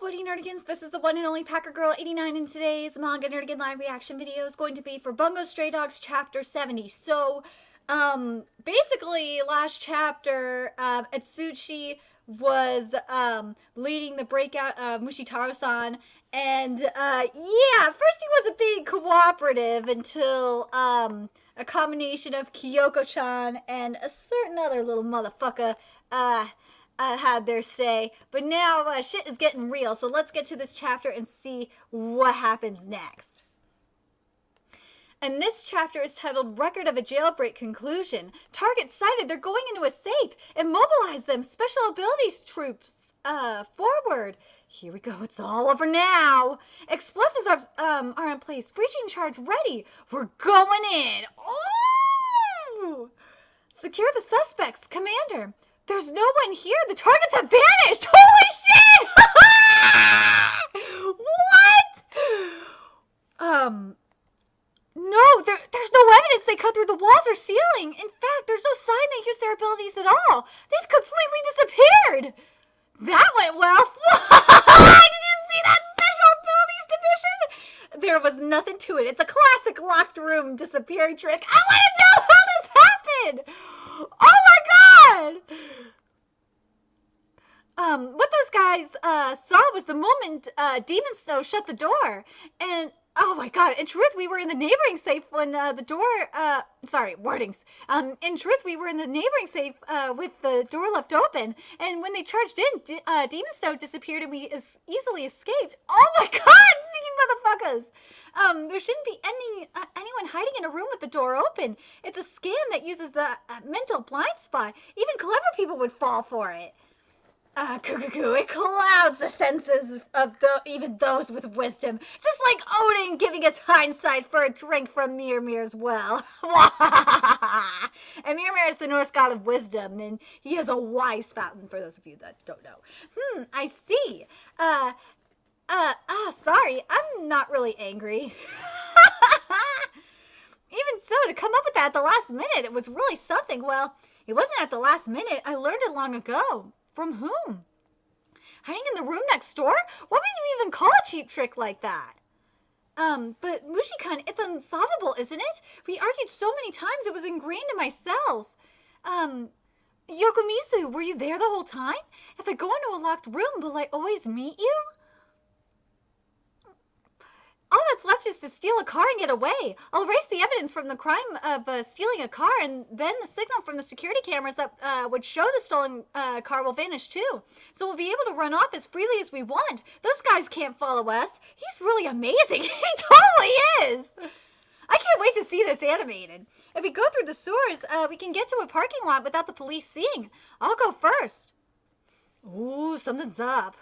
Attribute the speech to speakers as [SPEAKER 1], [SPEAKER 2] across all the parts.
[SPEAKER 1] Woody Nerdigans? This is the one and only Packer Girl 89, and today's Manga Nerdigan live reaction video is going to be for Bungo Stray Dogs chapter 70. So, basically, last chapter, Atsushi was, leading the breakout of Mushitaro-san, and, yeah, first he wasn't being cooperative until, a combination of Kyoko-chan and a certain other little motherfucker, had their say, but now shit is getting real, so let's get to this chapter and see what happens next. And this chapter is titled Record of a Jailbreak Conclusion. Target sighted, they're going into a safe. Immobilize them, special abilities troops, forward. Here we go, it's all over now. Explosives are in place, breaching charge ready. We're going in. Oh! Secure the suspects, Commander. There's no one here. The targets have vanished. Holy shit! What? No, there's no evidence they cut through the walls or ceiling. In fact, there's no sign they used their abilities at all. They've completely disappeared. That went well. Did you see that special abilities division? There was nothing to it. It's a classic locked room disappearing trick. I want to know how this happened. Oh my god! What those guys saw was the moment Demon Snow shut the door, and oh my god, in truth we were in the neighboring safe when the door, sorry, wordings. In truth we were in the neighboring safe with the door left open, and when they charged in, Demon Snow disappeared and we easily escaped. Oh my god, sneaky motherfuckers! There shouldn't be anyone hiding in a room with the door open. It's a scam that uses the mental blind spot. Even clever people would fall for it. Cuckoo, it clouds the senses of even those with wisdom. Just like Odin giving us hindsight for a drink from Mirmir's well. And Mirmir is the Norse god of wisdom, and he has a wise fountain, for those of you that don't know. I see. Sorry, I'm not really angry. Even so, to come up with that at the last minute, it was really something. Well, it wasn't at the last minute. I learned it long ago. From whom? Hiding in the room next door? What would you even call a cheap trick like that? But Mushi-kun, it's unsolvable, isn't it? We argued so many times it was ingrained in my cells. Yokomizu, were you there the whole time? If I go into a locked room, will I always meet you? All that's left is to steal a car and get away. I'll erase the evidence from the crime of stealing a car, and then the signal from the security cameras that would show the stolen car will vanish too. So we'll be able to run off as freely as we want. Those guys can't follow us. He's really amazing. He totally is. I can't wait to see this animated. If we go through the sewers, we can get to a parking lot without the police seeing. I'll go first. Ooh, something's up.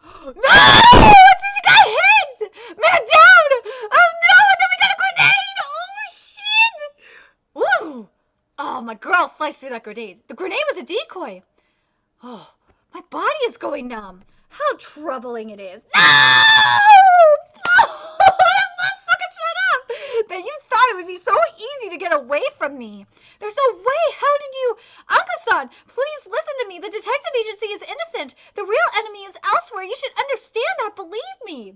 [SPEAKER 1] No! She got hit! Man down! Oh no! And then we got a grenade! Oh shit! Ooh! Oh, my girl sliced through that grenade. The grenade was a decoy. Oh, my body is going numb. How troubling it is. No! Fucking shut up! That you thought it would be so easy to get away from me. There's no way. How did you... Anka-san, please listen to me. The detective agency is innocent. The real enemy is elsewhere. You should understand that. Believe me.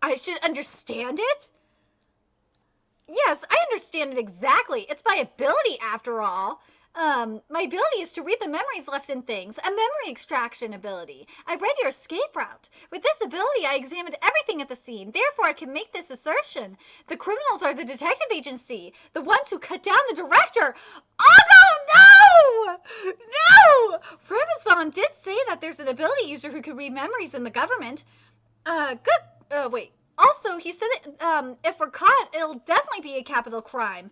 [SPEAKER 1] I should understand it? Yes, I understand it exactly. It's my ability, after all. My ability is to read the memories left in things. A memory extraction ability. I read your escape route. With this ability, I examined everything at the scene. Therefore, I can make this assertion. The criminals are the detective agency. The ones who cut down the director. Oh, no! No! Ribasan did say that there's an ability user who could read memories in the government. Wait. Also, he said that, if we're caught, it'll definitely be a capital crime.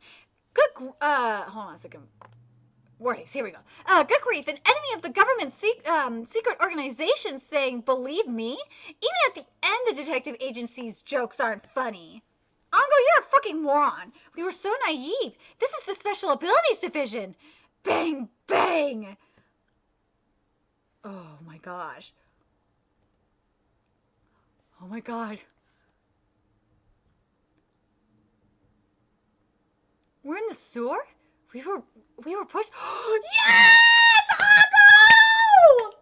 [SPEAKER 1] Hold on a second. Wordings, here we go. Good grief, an enemy of the government's secret organization saying, believe me? Even at the end, the detective agency's jokes aren't funny. Ango, you're a fucking moron. We were so naive. This is the Special Abilities Division. Bang, bang. Oh my gosh. Oh my god. We're in the sewer? We were pushed. Yes! Ango!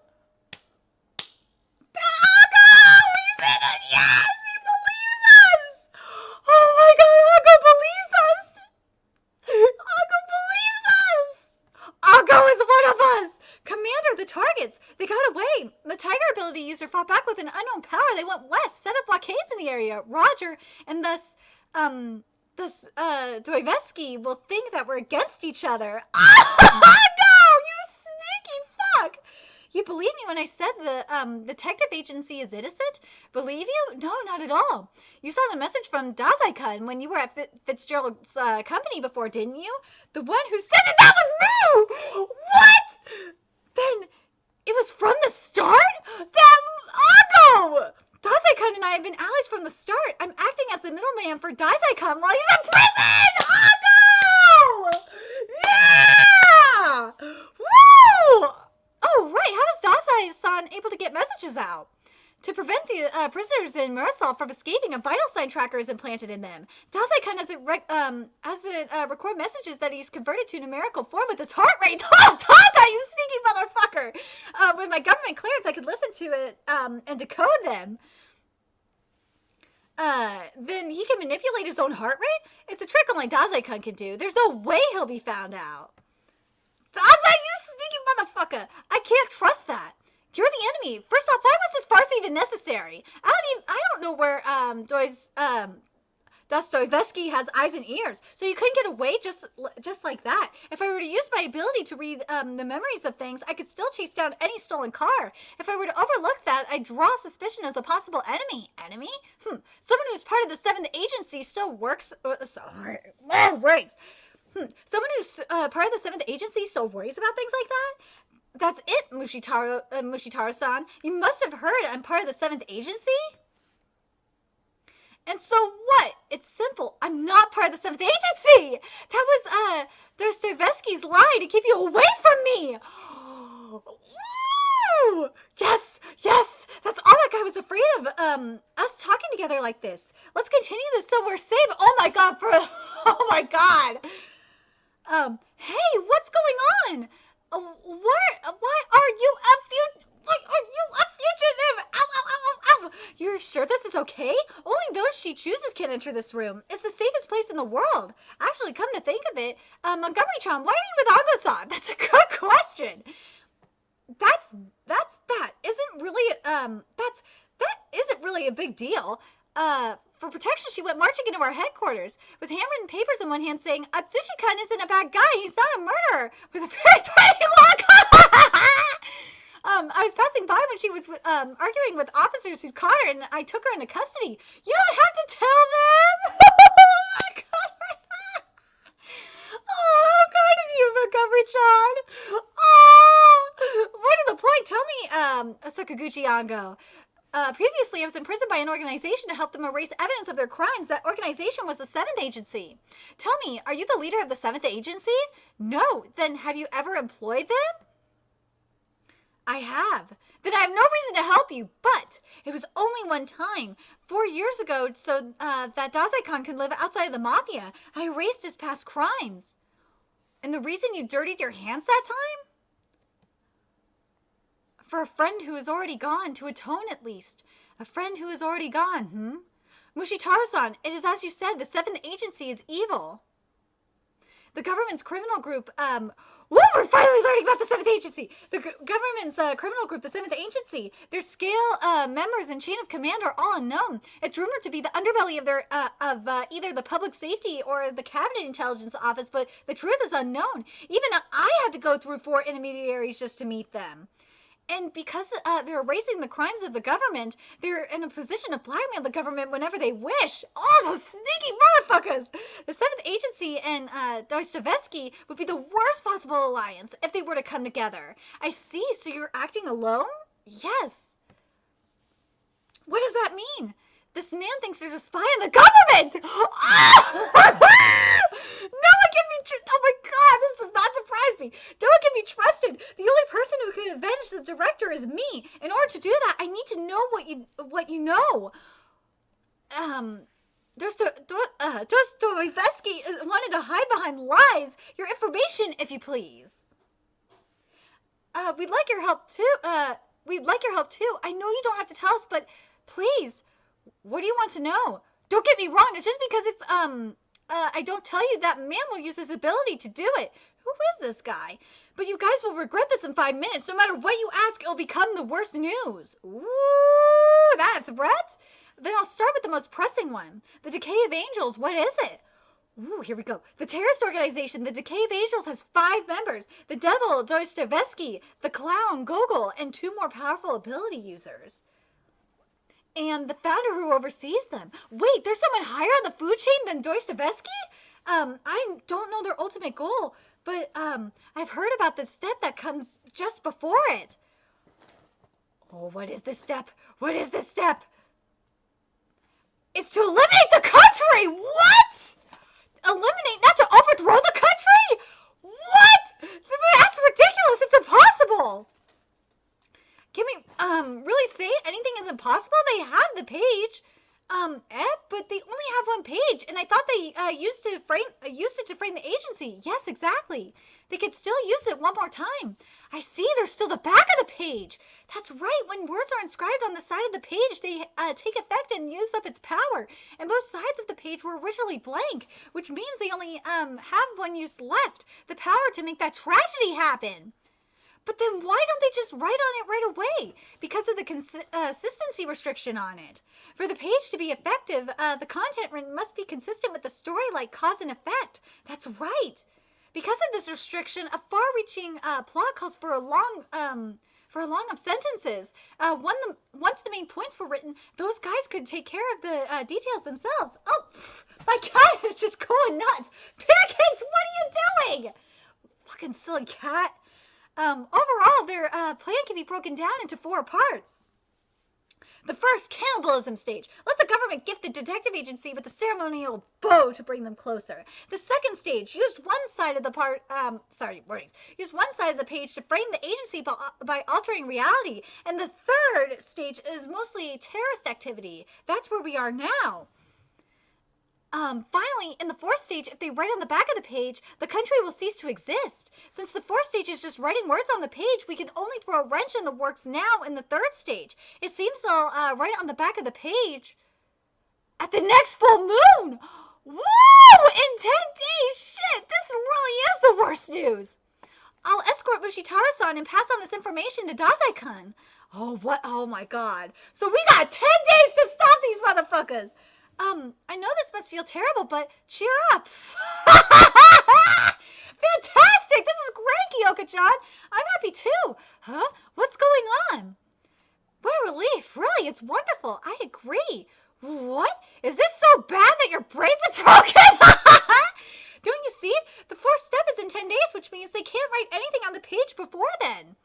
[SPEAKER 1] Commander, the targets! They got away! The Tiger ability user fought back with an unknown power. They went west, set up blockades in the area. Roger, and thus, Doivesky will think that we're against each other. Oh, no! You sneaky fuck! You believe me when I said the detective agency is innocent? Believe you? No, not at all. You saw the message from DECAY when you were at Fitzgerald's company before, didn't you? The one who said it, that was me! What? Then it was from the start? That Bungo! DECAY and I have been allies from the start. I'm acting as the middleman for DECAY while he's in prison! Oh no! Yeah! Woo! Oh, right. How was DECAY-san able to get messages out? To prevent the prisoners in Marisol from escaping, a vital sign tracker is implanted in them. DECAY has it record messages that he's converted to numerical form with his heart rate. Oh, DECAY, you sneaky motherfucker! With my government clearance, I could listen to it and decode them. Then he can manipulate his own heart rate? It's a trick only DECAY can do. There's no way he'll be found out. DECAY, you sneaky motherfucker! I can't trust that. You're the enemy. First off, why was this farce even necessary? I don't know where Dostoevsky has eyes and ears, so you couldn't get away just like that. If I were to use my ability to read the memories of things, I could still chase down any stolen car. If I were to overlook that, I'd draw suspicion as a possible enemy. Enemy? Someone who's part of the 7th Agency still works. Someone who's part of the 7th Agency still worries about things like that? That's it, Mushitaro-san. You must have heard I'm part of the 7th Agency? And so what? It's simple. I'm not part of the 7th Agency! That was, Dostoevsky's lie to keep you away from me! Woo! Yes! Yes! That's all that guy was afraid of, us talking together like this. Let's continue this so we're safe. Oh my god, oh my god! Hey, what's going on? Why are you a fugitive? Ow, ow, ow, ow, ow. You're sure this is okay? Only those she chooses can enter this room. It's the safest place in the world. Actually, come to think of it, Montgomery-chan, why are you with Ango-san? That's a good question. That isn't really a big deal. For protection, she went marching into our headquarters with handwritten papers in one hand saying, Atsushi-kun isn't a bad guy, he's not a murderer, with a very tiny look. I was passing by when she was arguing with officers who caught her, and I took her into custody. You don't have to tell them. Oh my god. Oh, how kind of you, Montgomery-chan. Oh, more to the point, tell me, Sakaguchi Ango. Previously, I was imprisoned by an organization to help them erase evidence of their crimes. That organization was the 7th Agency. Tell me, are you the leader of the 7th Agency? No. Then have you ever employed them? I have. Then I have no reason to help you, but it was only one time, 4 years ago, so that DECAY can live outside of the Mafia. I erased his past crimes. And the reason you dirtied your hands that time? For a friend who is already gone, to atone at least. A friend who is already gone, Mushitaro-san, it is as you said, the 7th Agency is evil. The government's criminal group, we're finally learning about the 7th Agency. The government's criminal group, the 7th Agency, their scale, members, and chain of command are all unknown. It's rumored to be the underbelly of their, either the public safety or the cabinet intelligence office, but the truth is unknown. Even I had to go through 4 intermediaries just to meet them. And because they're erasing the crimes of the government, they're in a position to blackmail the government whenever they wish. Oh, those sneaky motherfuckers! The 7th Agency and Dostoevsky would be the worst possible alliance if they were to come together. I see, so you're acting alone? Yes. What does that mean? This man thinks there's a spy in the government! Oh! No one can be oh my god, this does not surprise me. No one can be trusted. The only person who can avenge the director is me. In order to do that, I need to know what you know. Dostoevsky wanted to hide behind lies. Your information, if you please. We'd like your help too. I know you don't have to tell us, but please. What do you want to know? Don't get me wrong. It's just because if I don't tell you, that man will use his ability to do it. Who is this guy? But you guys will regret this in 5 minutes. No matter what you ask, it'll become the worst news. Ooh, that threat? Then I'll start with the most pressing one. The Decay of Angels, what is it? Ooh, here we go. The terrorist organization, the Decay of Angels, has 5 members. The devil, Dostoevsky, the clown, Gogol, and 2 more powerful ability users. And the founder who oversees them. Wait, there's someone higher on the food chain than Dostoevsky? I don't know their ultimate goal, but I've heard about the step that comes just before it. Oh, what is this step? What is this step? It's to eliminate the country! What? Eliminate, not to overthrow the country? What? That's ridiculous. It's impossible. Can we really say anything is impossible? They have the page, but they only have 1 page, and I thought they used it to frame the agency. Yes, exactly. They could still use it one more time. I see. There's still the back of the page. That's right. When words are inscribed on the side of the page, they take effect and use up its power. And both sides of the page were originally blank, which means they only have 1 use left. The power to make that tragedy happen. But then why don't they just write on it right away? Because of the consistency restriction on it. For the page to be effective, the content must be consistent with the story, like cause and effect. That's right. Because of this restriction, a far-reaching plot calls for a long of sentences. Once the main points were written, those guys could take care of the details themselves. Oh, my cat is just going nuts. Pancakes, what are you doing? Fucking silly cat. Overall, their plan can be broken down into 4 parts. The first, cannibalism stage. Let the government gift the detective agency with a ceremonial bow to bring them closer. The second stage, used one side of the Use one side of the page to frame the agency by altering reality. And the third stage is mostly terrorist activity. That's where we are now. Finally, in the 4th stage, if they write on the back of the page, the country will cease to exist. Since the 4th stage is just writing words on the page, we can only throw a wrench in the works now in the 3rd stage. It seems they'll write on the back of the page at the next full moon. Woo! In 10 days! Shit, this really is the worst news. I'll escort Mushitaro-san and pass on this information to Dazai-kun. Oh, what? Oh, my God. So we got 10 days to stop these motherfuckers. I know this must feel terrible, but cheer up. Fantastic! This is great, Kyoka-chan. I'm happy too. Huh? What's going on? What a relief. Really, it's wonderful. I agree. What? Is this so bad that your brains are broken? Don't you see? The 4th step is in 10 days, which means they can't write anything on the page before then.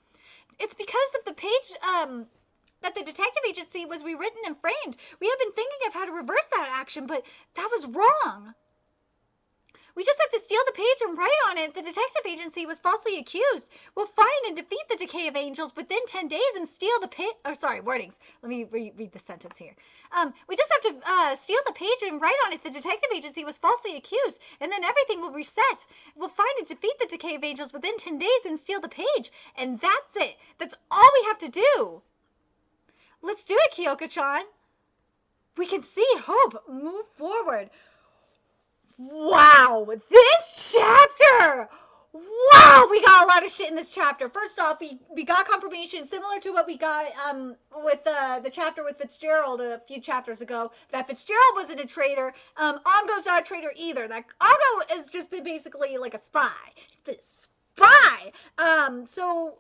[SPEAKER 1] It's because of the page, that the detective agency was rewritten and framed. We have been thinking of how to reverse that action, but that was wrong. We just have to steal the page and write on it. The detective agency was falsely accused. We'll find and defeat the Decay of Angels within 10 days and steal the page. Oh, sorry, wordings. Let me read the sentence here. We just have to steal the page and write on it. The detective agency was falsely accused, and then everything will reset. We'll find and defeat the Decay of Angels within 10 days and steal the page. And that's it. That's all we have to do. Let's do it, Kyoka-chan. We can see hope. Move forward. Wow, this chapter! Wow, we got a lot of shit in this chapter. First off, we got confirmation similar to what we got with the chapter with Fitzgerald a few chapters ago, that Fitzgerald wasn't a traitor. Ongo's not a traitor either. That Ongo has just been basically like a spy. He's been a spy. So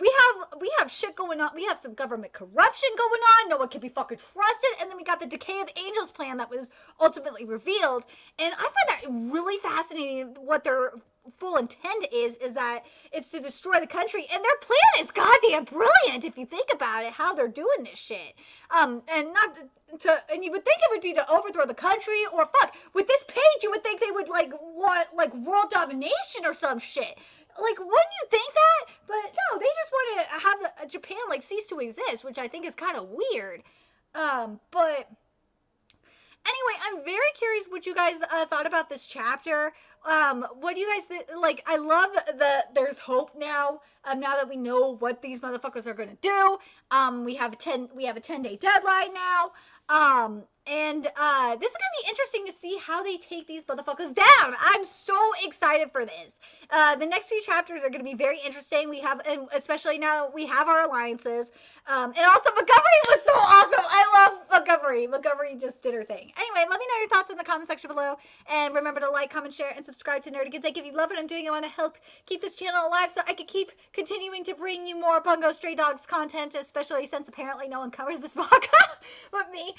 [SPEAKER 1] we have shit going on. We have some government corruption going on. No one can be fucking trusted. And then we got the Decay of Angels plan that was ultimately revealed. And I find that really fascinating. What their full intent is that it's to destroy the country. And their plan is goddamn brilliant if you think about it, how they're doing this shit. And you would think it would be to overthrow the country, or fuck, with this page you would think they would want world domination or some shit. Wouldn't you think that? But no, they just want to have Japan cease to exist, which I think is kind of weird. But anyway, I'm very curious what you guys thought about this chapter. What do you guys think? I love that there's hope now. Now that we know what these motherfuckers are gonna do. We have a 10-day deadline now. And this is gonna be interesting to see how they take these motherfuckers down. I'm so excited for this. The next few chapters are gonna be very interesting. We have, and especially now we have our alliances. And also Montgomery was so awesome. I love Montgomery. Montgomery just did her thing. Anyway, let me know your thoughts in the comment section below. And remember to like, comment, share, and subscribe to Nerdigans. If you love what I'm doing, I want to help keep this channel alive so I can keep continuing to bring you more Bungo Stray Dogs content, especially since apparently no one covers this manga with me.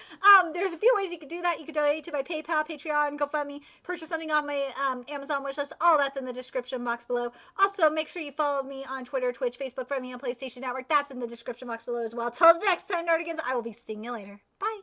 [SPEAKER 1] There's a few ways you can do that. You can donate to my PayPal, Patreon, GoFundMe, purchase something off my Amazon wishlist. All that's in the description box below. Also, make sure you follow me on Twitter, Twitch, Facebook, friend me on PlayStation Network. That's in the description box below as well. Till next time, Nerdigans, I will be seeing you later. Bye.